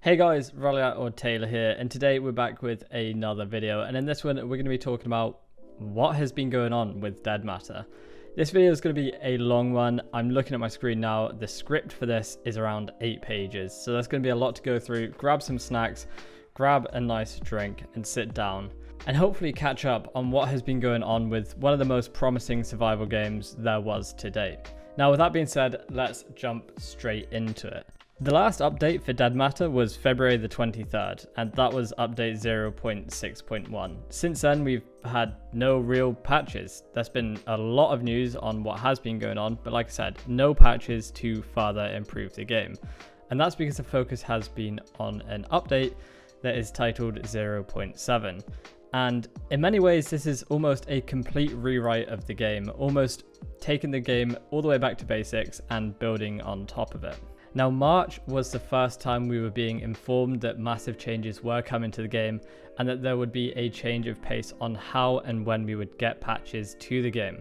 Hey guys, 𝙬𝙗𝙧𝙚 here, and today we're back with another video, and in this one we're going to be talking about what has been going on with Dead Matter. This video is going to be a long one. I'm looking at my screen now. The script for this is around 8 pages, so there's going to be a lot to go through. Grab some snacks, grab a nice drink, and sit down, and hopefully catch up on what has been going on with one of the most promising survival games there was to date. Now with that being said, let's jump straight into it. The last update for Dead Matter was February the 23rd, and that was update 0.6.1. Since then, we've had no real patches. There's been a lot of news on what has been going on, but like I said, no patches to further improve the game. And that's because the focus has been on an update that is titled 0.7. And in many ways, this is almost a complete rewrite of the game, almost taking the game all the way back to basics and building on top of it. Now, March was the first time we were being informed that massive changes were coming to the game and that there would be a change of pace on how and when we would get patches to the game.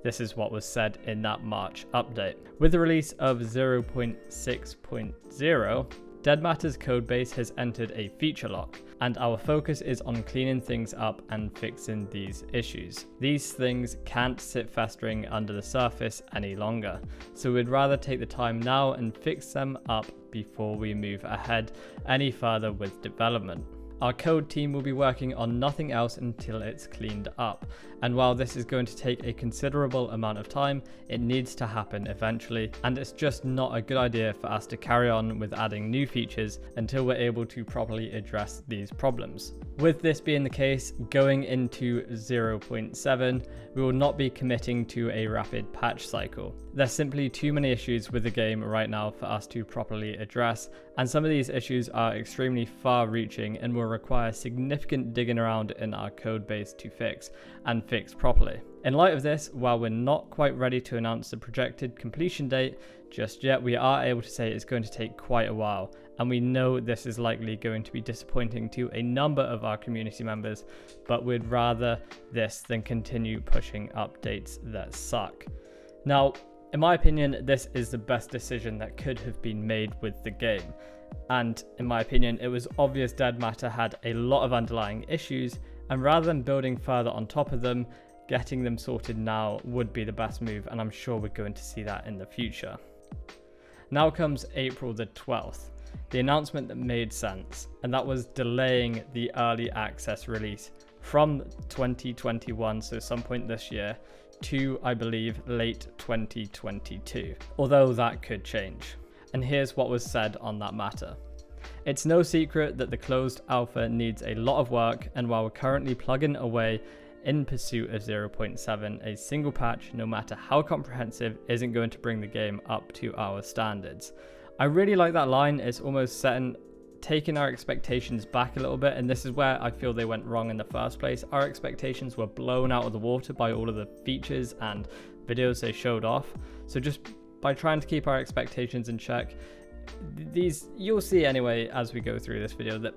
This is what was said in that March update. With the release of 0.6.0, Dead Matter's codebase has entered a feature lock, and our focus is on cleaning things up and fixing these issues. These things can't sit festering under the surface any longer, so we'd rather take the time now and fix them up before we move ahead any further with development. Our code team will be working on nothing else until it's cleaned up, and while this is going to take a considerable amount of time, it needs to happen eventually, and it's just not a good idea for us to carry on with adding new features until we're able to properly address these problems. With this being the case, going into 0.7, we will not be committing to a rapid patch cycle. There's simply too many issues with the game right now for us to properly address, and some of these issues are extremely far-reaching and will require significant digging around in our code base to fix, and fix properly. In light of this, while we're not quite ready to announce the projected completion date just yet, we are able to say it's going to take quite a while, and we know this is likely going to be disappointing to a number of our community members, but we'd rather this than continue pushing updates that suck. Now, in my opinion, this is the best decision that could have been made with the game. And in my opinion, it was obvious Dead Matter had a lot of underlying issues, and rather than building further on top of them, getting them sorted now would be the best move, and I'm sure we're going to see that in the future. Now comes April the 12th, the announcement that made sense, and that was delaying the early access release from 2021, so some point this year, to, I believe, late 2022, although that could change. And here's what was said on that matter. It's no secret that the closed alpha needs a lot of work, and while we're currently plugging away in pursuit of 0.7, a single patch, no matter how comprehensive, isn't going to bring the game up to our standards. I really like that line. It's almost taking our expectations back a little bit, and this is where I feel they went wrong in the first place. Our expectations were blown out of the water by all of the features and videos they showed off, so just by trying to keep our expectations in check, you'll see anyway as we go through this video that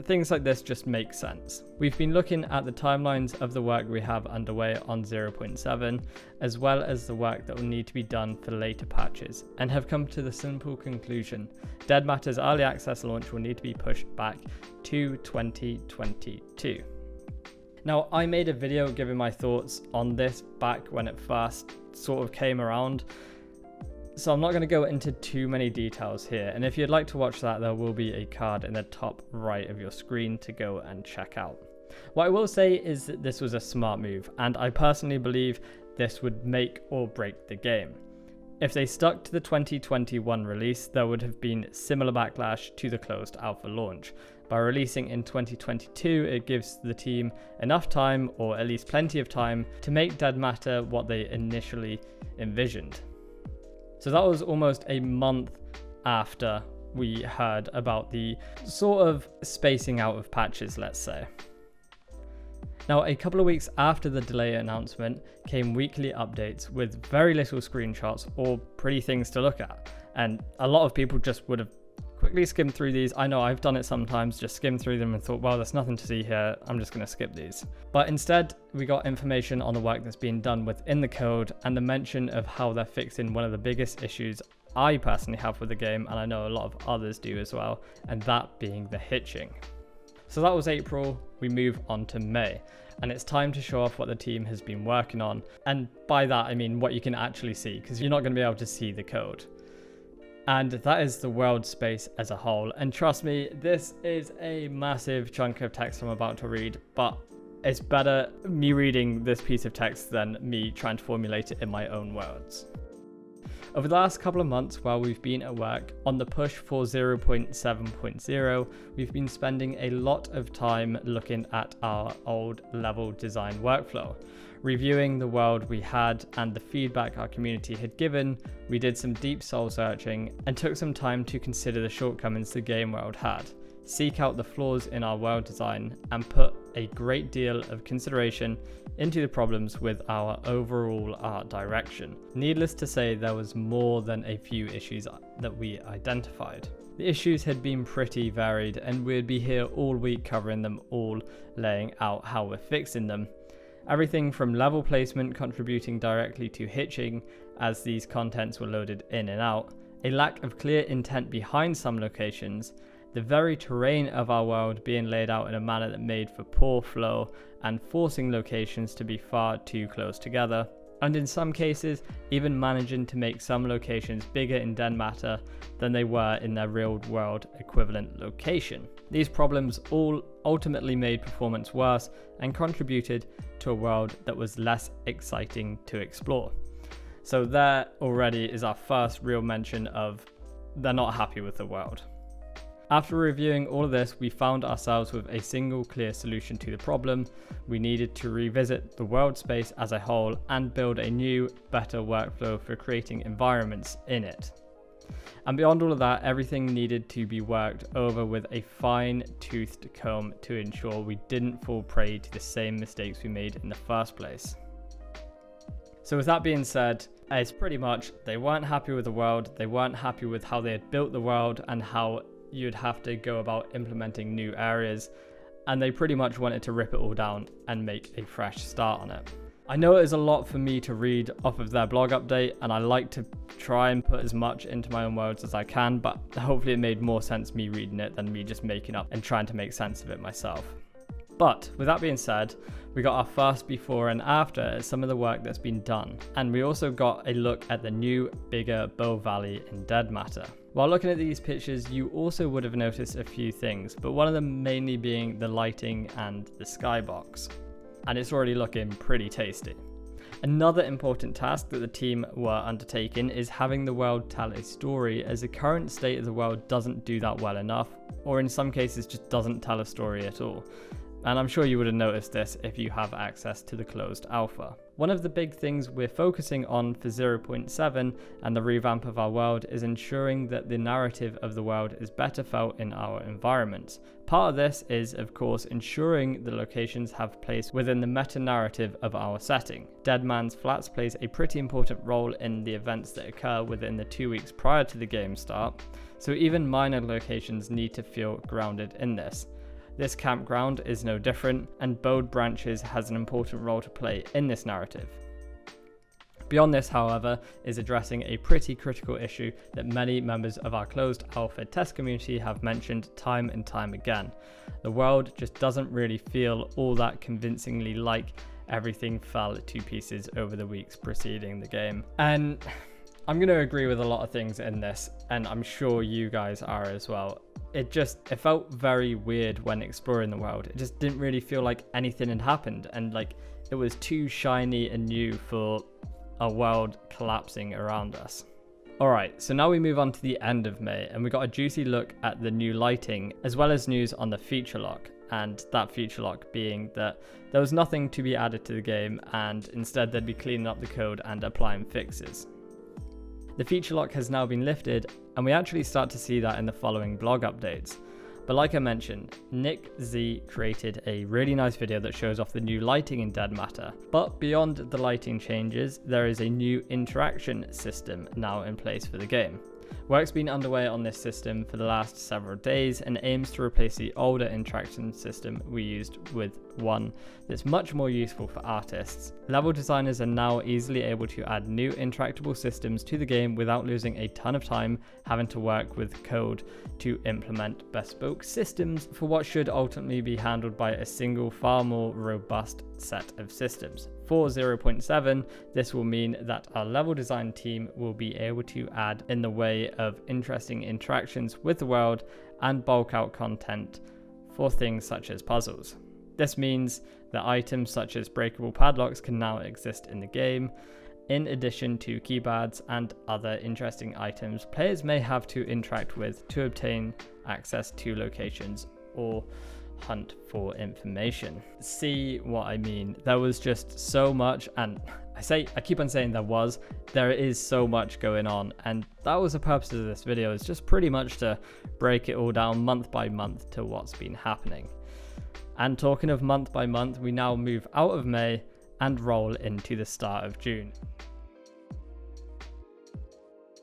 things like this just make sense. We've been looking at the timelines of the work we have underway on 0.7, as well as the work that will need to be done for later patches, and have come to the simple conclusion: Dead Matter's early access launch will need to be pushed back to 2022. Now, I made a video giving my thoughts on this back when it first sort of came around, so I'm not going to go into too many details here, and if you'd like to watch that, there will be a card in the top right of your screen to go and check out. What I will say is that this was a smart move, and I personally believe this would make or break the game. If they stuck to the 2021 release, there would have been similar backlash to the closed alpha launch. By releasing in 2022, it gives the team enough time, or at least plenty of time, to make Dead Matter what they initially envisioned. So that was almost a month after we heard about the sort of spacing out of patches, let's say. Now, a couple of weeks after the delay announcement came weekly updates with very little screenshots or pretty things to look at. And a lot of people just would have quickly skimmed through these. I know I've done it sometimes, just skimmed through them and thought, well, there's nothing to see here, I'm just going to skip these. But instead, we got information on the work that's being done within the code and the mention of how they're fixing one of the biggest issues I personally have with the game, and I know a lot of others do as well, and that being the hitching. So that was April. We move on to May, and it's time to show off what the team has been working on, and by that I mean what you can actually see, because you're not going to be able to see the code. And that is the world space as a whole, and trust me, this is a massive chunk of text I'm about to read, but it's better me reading this piece of text than me trying to formulate it in my own words. Over the last couple of months, while we've been at work on the push for 0.7.0, we've been spending a lot of time looking at our old level design workflow. Reviewing the world we had and the feedback our community had given, we did some deep soul searching and took some time to consider the shortcomings the game world had, seek out the flaws in our world design, and put a great deal of consideration into the problems with our overall art direction. Needless to say, there was more than a few issues that we identified. The issues had been pretty varied, and we'd be here all week covering them all, laying out how we're fixing them. Everything from level placement contributing directly to hitching as these contents were loaded in and out, a lack of clear intent behind some locations, the very terrain of our world being laid out in a manner that made for poor flow and forcing locations to be far too close together, and in some cases even managing to make some locations bigger in 𝙬𝙬 than they were in their real world equivalent location. These problems all ultimately made performance worse and contributed to a world that was less exciting to explore. So there already is our first real mention of they're not happy with the world. After reviewing all of this, we found ourselves with a single clear solution to the problem. We needed to revisit the world space as a whole and build a new, better workflow for creating environments in it. And beyond all of that, everything needed to be worked over with a fine-toothed comb to ensure we didn't fall prey to the same mistakes we made in the first place. So with that being said, it's pretty much they weren't happy with the world, they weren't happy with how they had built the world and how you'd have to go about implementing new areas, and they pretty much wanted to rip it all down and make a fresh start on it. I know it is a lot for me to read off of their blog update, and I like to try and put as much into my own words as I can, but hopefully it made more sense me reading it than me just making up and trying to make sense of it myself. But with that being said, we got our first before and after at some of the work that's been done, and we also got a look at the new, bigger Bow Valley in 𝙬𝙬. While looking at these pictures, you also would have noticed a few things, but one of them mainly being the lighting and the skybox, and it's already looking pretty tasty. Another important task that the team were undertaking is having the world tell a story, as the current state of the world doesn't do that well enough, or in some cases just doesn't tell a story at all. And I'm sure you would have noticed this if you have access to the closed alpha. One of the big things we're focusing on for 0.7 and the revamp of our world is ensuring that the narrative of the world is better felt in our environments. Part of this is, of course, ensuring the locations have place within the meta-narrative of our setting. Dead Man's Flats plays a pretty important role in the events that occur within the 2 weeks prior to the game start, so even minor locations need to feel grounded in this. This campground is no different, and Bowed Branches has an important role to play in this narrative. Beyond this, however, is addressing a pretty critical issue that many members of our closed alpha test community have mentioned time and time again. The world just doesn't really feel all that convincingly like everything fell to pieces over the weeks preceding the game. And I'm going to agree with a lot of things in this, and I'm sure you guys are as well. It felt very weird when exploring the world. It just didn't really feel like anything had happened, and like it was too shiny and new for a world collapsing around us. Alright, so now we move on to the end of May, and we got a juicy look at the new lighting, as well as news on the feature lock, and that feature lock being that there was nothing to be added to the game, and instead they'd be cleaning up the code and applying fixes. The feature lock has now been lifted, and we actually start to see that in the following blog updates. But like I mentioned, Nick Z created a really nice video that shows off the new lighting in 𝙬𝙬. But beyond the lighting changes, there is a new interaction system now in place for the game. Work's been underway on this system for the last several days and aims to replace the older interaction system we used with one that's much more useful for artists. Level designers are now easily able to add new interactable systems to the game without losing a ton of time having to work with code to implement bespoke systems for what should ultimately be handled by a single, far more robust set of systems. For 0.7, this will mean that our level design team will be able to add in the way of interesting interactions with the world and bulk out content for things such as puzzles. This means that items such as breakable padlocks can now exist in the game, in addition to keypads and other interesting items players may have to interact with to obtain access to locations or hunt for information. See what I mean? There was just so much, and I keep on saying there is so much going on, and that was the purpose of this video, is just pretty much to break it all down month by month to what's been happening. And talking of month by month, we now move out of May and roll into the start of June.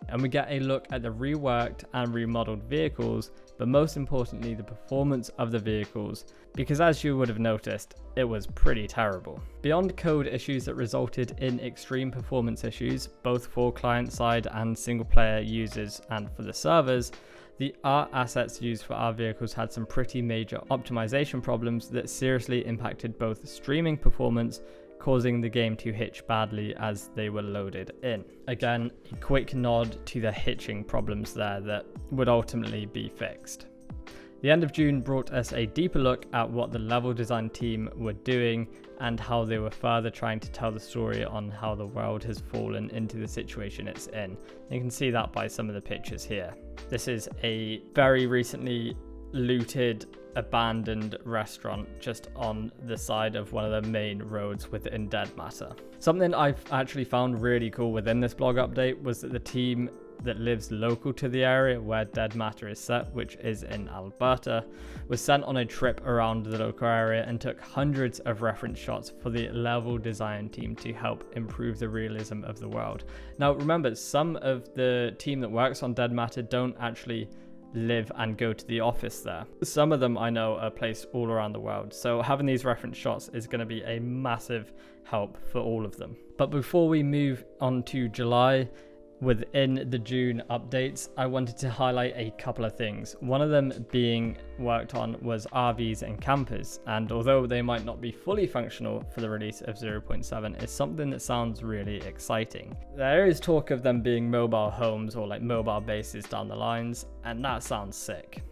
And we get a look at the reworked and remodeled vehicles, but most importantly the performance of the vehicles, because as you would have noticed, it was pretty terrible. Beyond code issues that resulted in extreme performance issues, both for client-side and single-player users and for the servers, the art assets used for our vehicles had some pretty major optimization problems that seriously impacted both streaming performance, causing the game to hitch badly as they were loaded in. Again, a quick nod to the hitching problems there that would ultimately be fixed. The end of June brought us a deeper look at what the level design team were doing and how they were further trying to tell the story on how the world has fallen into the situation it's in. You can see that by some of the pictures here. This is a very recently looted abandoned restaurant just on the side of one of the main roads within 𝙬𝙚𝙧𝙬. Something I've actually found really cool within this blog update was that the team that lives local to the area where 𝙬𝙚𝙧𝙬 is set, which is in Alberta, was sent on a trip around the local area and took hundreds of reference shots for the level design team to help improve the realism of the world. Now remember, some of the team that works on 𝙬𝙚𝙧𝙬 don't actually live and go to the office there. Some of them I know are placed all around the world, so having these reference shots is going to be a massive help for all of them. But before we move on to July, within the June updates, I wanted to highlight a couple of things. One of them being worked on was RVs and campers, and although they might not be fully functional for the release of 0.7, it's something that sounds really exciting. There is talk of them being mobile homes or like mobile bases down the lines, and that sounds sick.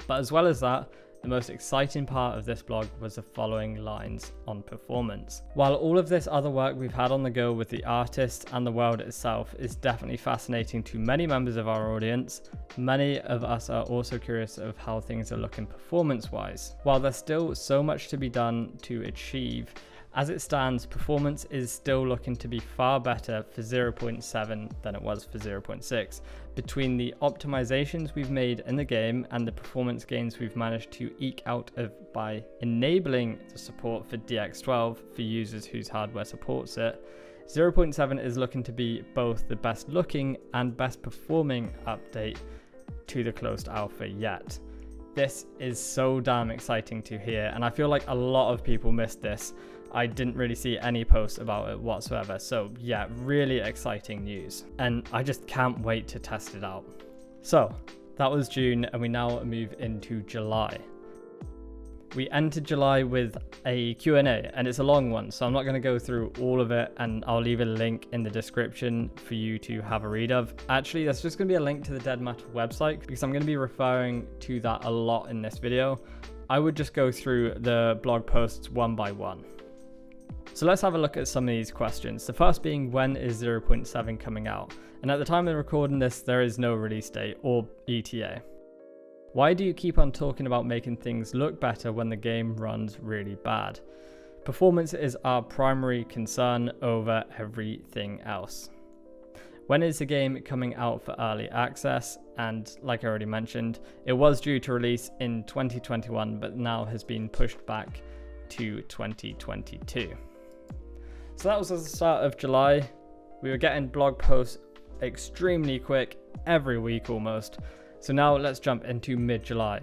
But as well as that, the most exciting part of this blog was the following lines on performance. While all of this other work we've had on the go with the artist and the world itself is definitely fascinating to many members of our audience, many of us are also curious of how things are looking performance-wise. While there's still so much to be done to achieve, as it stands, performance is still looking to be far better for 0.7 than it was for 0.6. Between the optimizations we've made in the game and the performance gains we've managed to eke out of by enabling the support for DX12 for users whose hardware supports it, 0.7 is looking to be both the best looking and best performing update to the closed alpha yet. This is so damn exciting to hear, and I feel like a lot of people missed this. I didn't really see any posts about it whatsoever, so yeah, really exciting news, and I just can't wait to test it out. So that was June, and we now move into July. We entered July with a Q&A, and it's a long one, so I'm not going to go through all of it, and I'll leave a link in the description for you to have a read of. Actually, there's just going to be a link to the 𝙬𝙚𝙧𝙬 website, because I'm going to be referring to that a lot in this video. I would just go through the blog posts one by one. So let's have a look at some of these questions. The first being, when is 0.7 coming out? And at the time of recording this, there is no release date or ETA. Why do you keep on talking about making things look better when the game runs really bad? Performance is our primary concern over everything else. When is the game coming out for early access? And like I already mentioned, it was due to release in 2021, but now has been pushed back to 2022. So that was at the start of July. We were getting blog posts extremely quick, every week almost. So now let's jump into mid-July.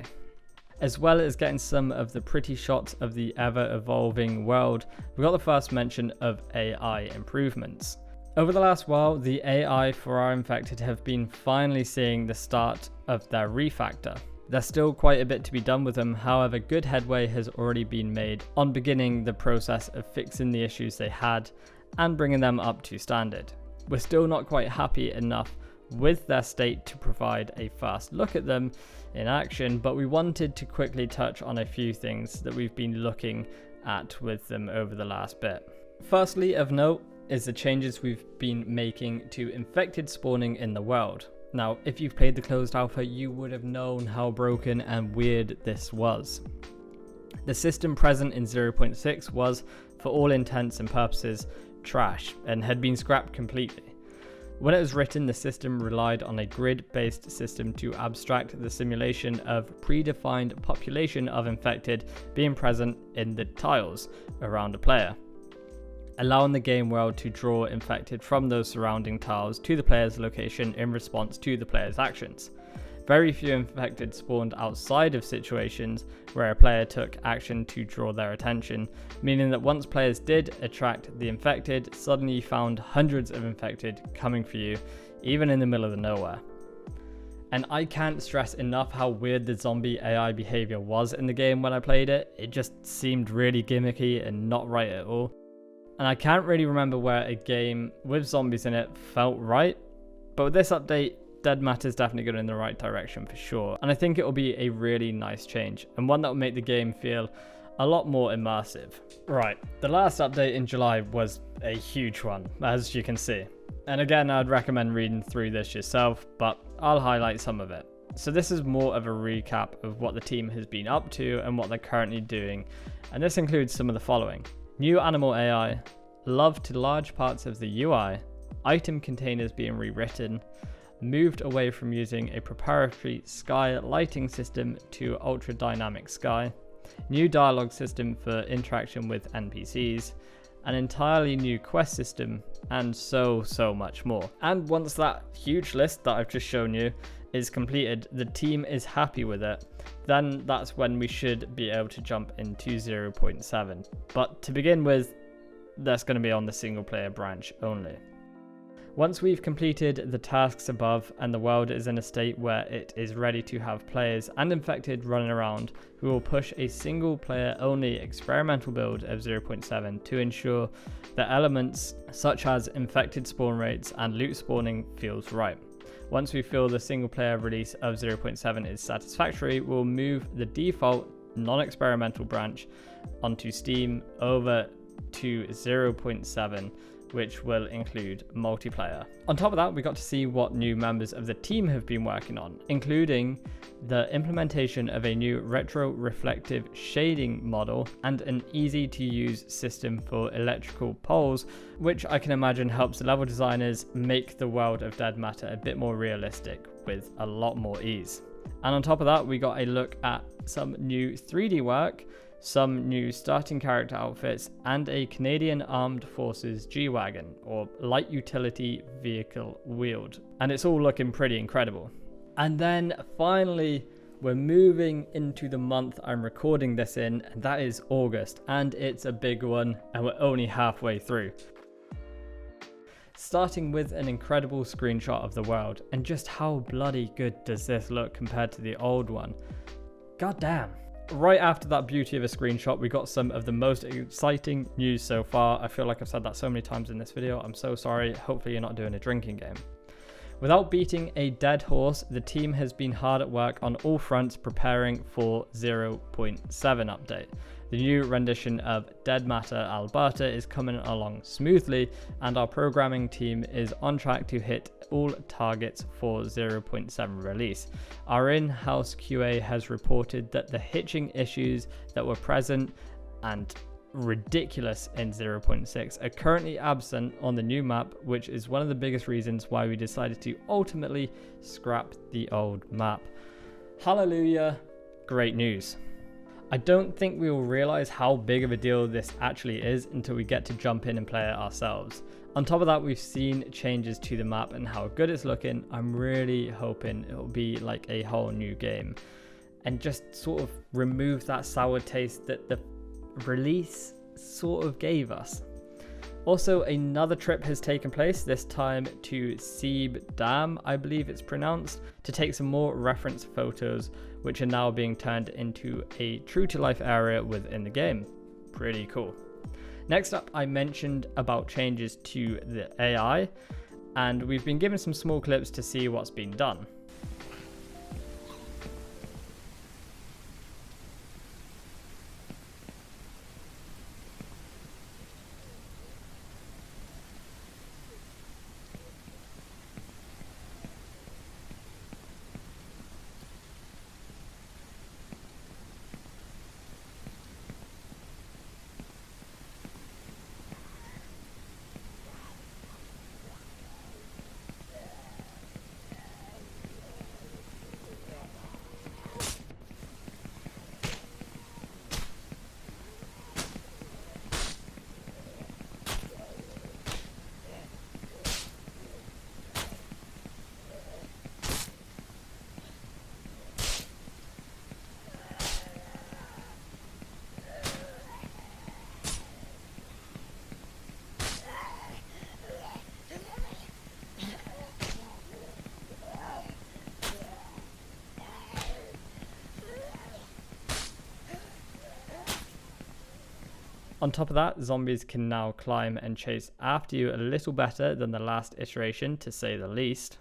As well as getting some of the pretty shots of the ever-evolving world, we got the first mention of AI improvements. Over the last while, the AI for our infected have been finally seeing the start of their refactor. There's still quite a bit to be done with them, however good headway has already been made on beginning the process of fixing the issues they had and bringing them up to standard. We're still not quite happy enough with their state to provide a fast look at them in action, but we wanted to quickly touch on a few things that we've been looking at with them over the last bit. Firstly, of note is the changes we've been making to infected spawning in the world. Now, if you've played the closed alpha, you would have known how broken and weird this was. The system present in 0.6 was, for all intents and purposes, trash and had been scrapped completely. When it was written, the system relied on a grid-based system to abstract the simulation of predefined population of infected being present in the tiles around a player, allowing the game world to draw infected from those surrounding tiles to the player's location in response to the player's actions. Very few infected spawned outside of situations where a player took action to draw their attention, meaning that once players did attract the infected, suddenly you found hundreds of infected coming for you, even in the middle of the nowhere. And I can't stress enough how weird the zombie AI behavior was in the game when I played it. It just seemed really gimmicky and not right at all. And I can't really remember where a game with zombies in it felt right, but with this update, 𝙬𝙚 is definitely going in the right direction for sure, and I think it will be a really nice change, and one that will make the game feel a lot more immersive. Right, the last update in July was a huge one, as you can see. And again, I'd recommend reading through this yourself, but I'll highlight some of it. So this is more of a recap of what the team has been up to and what they're currently doing, and this includes some of the following. New animal AI, love to large parts of the UI, item containers being rewritten, moved away from using a proprietary sky lighting system to ultra dynamic sky, new dialogue system for interaction with NPCs, an entirely new quest system, and so much more. And once that huge list that I've just shown you is completed, the team is happy with it, then that's when we should be able to jump into 0.7. But to begin with, that's going to be on the single player branch only. Once we've completed the tasks above and the world is in a state where it is ready to have players and infected running around, we will push a single player only experimental build of 0.7 to ensure that elements such as infected spawn rates and loot spawning feels right. Once we feel the single player release of 0.7 is satisfactory, we'll move the default non-experimental branch onto Steam over to 0.7, which will include multiplayer. On top of that, we got to see what new members of the team have been working on, including the implementation of a new retro-reflective shading model and an easy-to-use system for electrical poles, which I can imagine helps level designers make the world of 𝙬𝙚 a bit more realistic with a lot more ease. And on top of that, we got a look at some new 3D work, some new starting character outfits, and a Canadian Armed Forces G-Wagon, or light utility vehicle wheeled. And it's all looking pretty incredible. And then finally, we're moving into the month I'm recording this in, and that is August, and it's a big one, and we're only halfway through. Starting with an incredible screenshot of the world, and just how bloody good does this look compared to the old one. God damn. Right after that beauty of a screenshot, we got some of the most exciting news so far. I feel like I've said that so many times in this video. I'm so sorry. Hopefully you're not doing a drinking game. Without beating a dead horse, the team has been hard at work on all fronts preparing for 0.7 update. The new rendition of 𝙬𝙚 Alberta is coming along smoothly, and our programming team is on track to hit all targets for 0.7 release. Our in-house QA has reported that the hitching issues that were present and ridiculous in 0.6 are currently absent on the new map, which is one of the biggest reasons why we decided to ultimately scrap the old map. Hallelujah, great news. I don't think we will realize how big of a deal this actually is until we get to jump in and play it ourselves. On top of that, we've seen changes to the map and how good it's looking. I'm really hoping it'll be like a whole new game and just sort of remove that sour taste that the release sort of gave us. Also, another trip has taken place, this time to 𝙬𝙬𝙗, I believe it's pronounced, to take some more reference photos, which are now being turned into a true-to-life area within the game. Pretty cool. Next up, I mentioned about changes to the AI, and we've been given some small clips to see what's been done. On top of that, zombies can now climb and chase after you a little better than the last iteration, to say the least.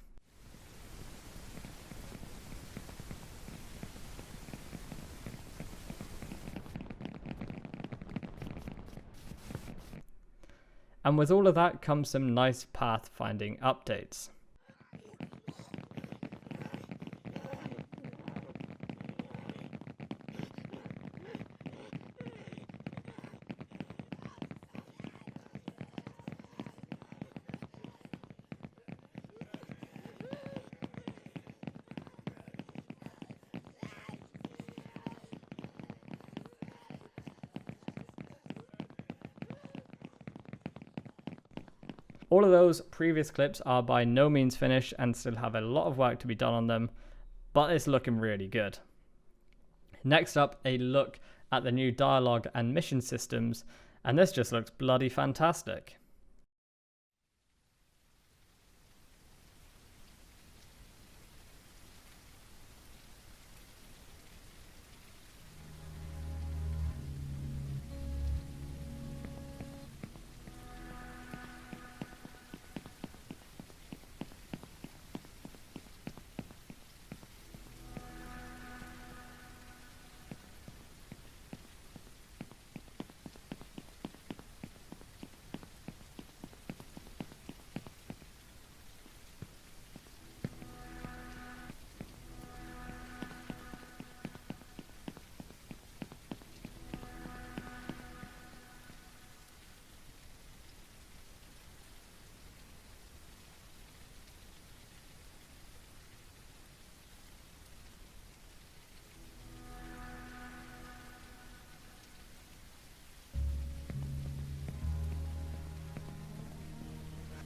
And with all of that comes some nice pathfinding updates. All of those previous clips are by no means finished and still have a lot of work to be done on them, but it's looking really good. Next up, a look at the new dialogue and mission systems, and this just looks bloody fantastic.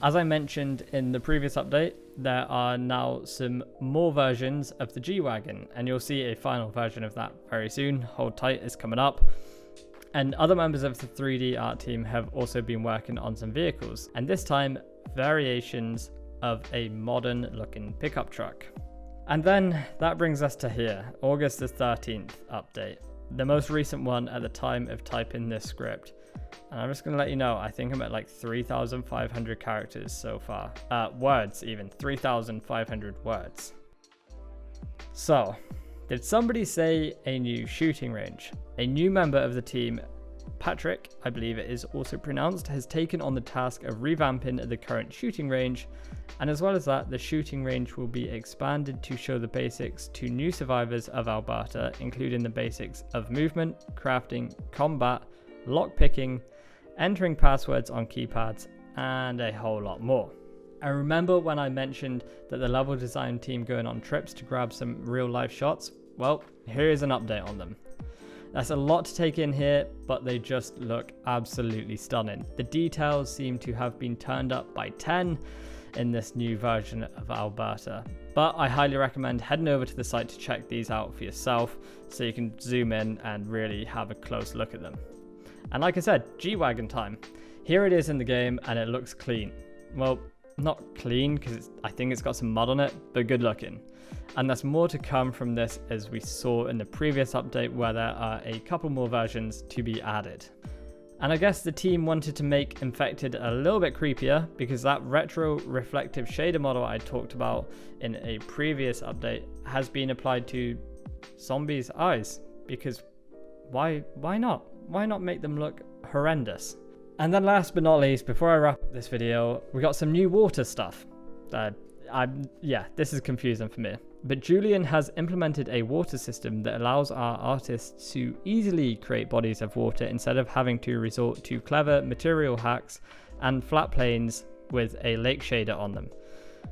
As I mentioned in the previous update, there are now some more versions of the G-Wagon, and you'll see a final version of that very soon. Hold tight, it's coming up. And other members of the 3D art team have also been working on some vehicles, and this time variations of a modern looking pickup truck. And then that brings us to here, August the 13th update, the most recent one at the time of typing this script. And I'm just going to let you know, I think I'm at like 3,500 characters so far. Words even, 3,500 words. So, did somebody say a new shooting range? A new member of the team, Patrick, I believe it is also pronounced, has taken on the task of revamping the current shooting range. And as well as that, the shooting range will be expanded to show the basics to new survivors of Alberta, including the basics of movement, crafting, combat, lockpicking, entering passwords on keypads, and a whole lot more. I remember when I mentioned that the level design team going on trips to grab some real life shots? Well, here is an update on them. That's a lot to take in here, but they just look absolutely stunning. The details seem to have been turned up by 10 in this new version of Alberta. But I highly recommend heading over to the site to check these out for yourself so you can zoom in and really have a close look at them. And like I said, G-Wagon time. Here it is in the game and it looks clean. Well, not clean because I think it's got some mud on it, but good looking. And there's more to come from this, as we saw in the previous update where there are a couple more versions to be added. And I guess the team wanted to make Infected a little bit creepier because that retro reflective shader model I talked about in a previous update has been applied to zombies' eyes, because why not? Why not make them look horrendous? And then last but not least, before I wrap up this video, we got some new water stuff. Yeah, this is confusing for me. But Julian has implemented a water system that allows our artists to easily create bodies of water instead of having to resort to clever material hacks and flat planes with a lake shader on them.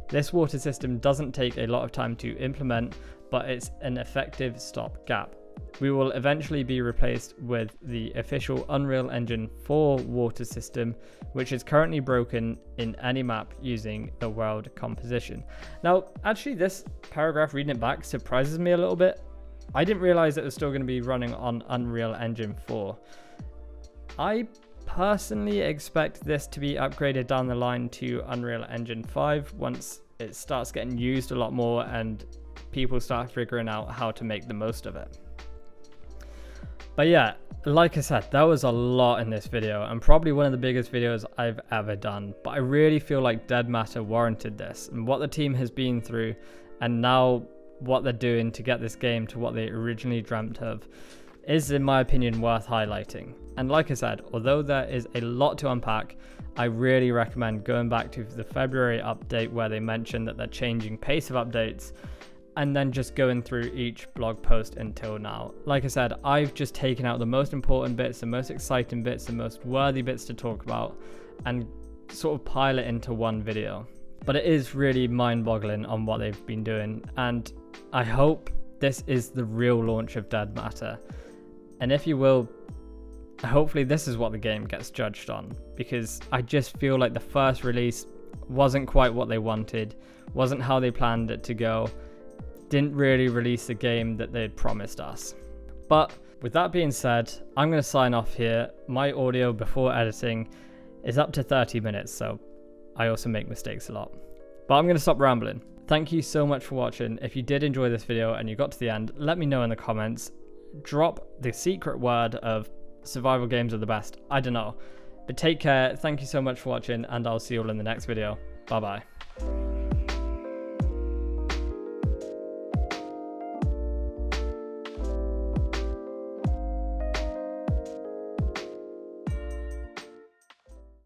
This water system doesn't take a lot of time to implement, but it's an effective stopgap. We will eventually be replaced with the official Unreal Engine 4 water system, which is currently broken in any map using the world composition. Now, actually, this paragraph, reading it back, surprises me a little bit. I didn't realize it was still going to be running on Unreal Engine 4. I personally expect this to be upgraded down the line to Unreal Engine 5 once it starts getting used a lot more and people start figuring out how to make the most of it. But yeah, like I said, there was a lot in this video and probably one of the biggest videos I've ever done. But I really feel like Dead Matter warranted this, and what the team has been through and now what they're doing to get this game to what they originally dreamt of is, in my opinion, worth highlighting. And like I said, although there is a lot to unpack, I really recommend going back to the February update where they mentioned that they're changing pace of updates, and then just going through each blog post until now. Like I said, I've just taken out the most important bits, the most exciting bits, the most worthy bits to talk about, and sort of pile it into one video. But it is really mind-boggling on what they've been doing, and I hope this is the real launch of Dead Matter. And if you will, hopefully this is what the game gets judged on, because I just feel like the first release wasn't quite what they wanted, wasn't how they planned it to go, didn't really release the game that they'd promised us. But with that being said, I'm going to sign off here. My audio before editing is up to 30 minutes, so I also make mistakes a lot. But I'm going to stop rambling. Thank you so much for watching. If you did enjoy this video and you got to the end, let me know in the comments. Drop the secret word of survival games are the best. I don't know. But take care. Thank you so much for watching, and I'll see you all in the next video. Bye bye.